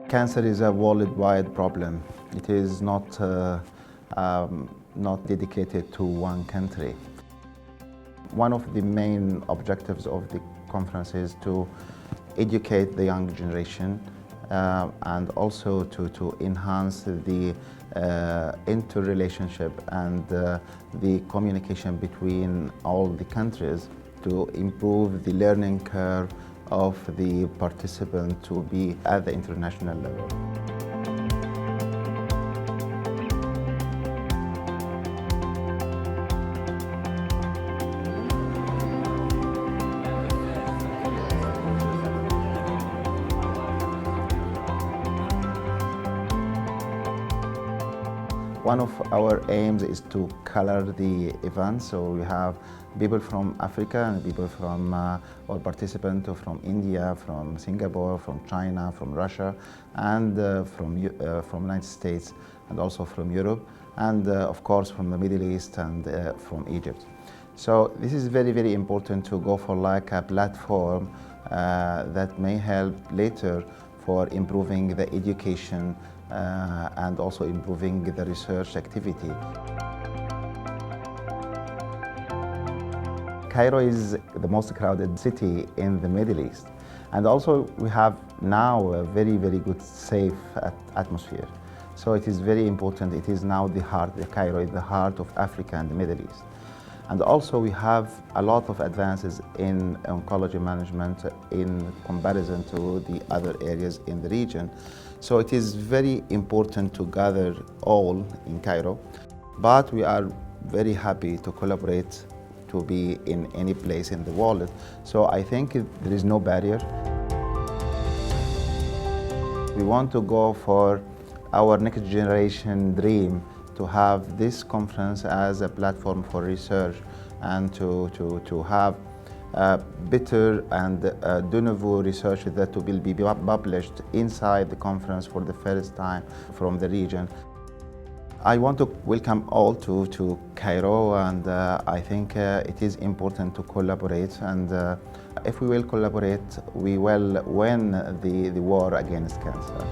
Cancer is a worldwide problem. It is not dedicated to one country. One of the main objectives of the conference is to educate the young generation and also to enhance the interrelationship and the communication between all the countries to improve the learning curve of the participant to be at the international level. One of our aims is to color the event, so we have people from Africa and people from, or participants from India, from Singapore, from China, from Russia, and from United States, and also from Europe, and of course from the Middle East and from Egypt. So this is very, very important to go for like a platform that may help later for improving the education and also improving the research activity. Cairo is the most crowded city in the Middle East. And also we have now a very, very good safe atmosphere. So it is very important. It is now the heart, Cairo is the heart of Africa and the Middle East. And also we have a lot of advances in oncology management in comparison to the other areas in the region. So it is very important to gather all in Cairo, but we are very happy to collaborate to be in any place in the world. So I think there is no barrier. We want to go for our next generation dream to have this conference as a platform for research and to have better and de novo research that will be published inside the conference for the first time from the region. I want to welcome all to Cairo, and I think it is important to collaborate, and if we will collaborate, we will win the war against cancer.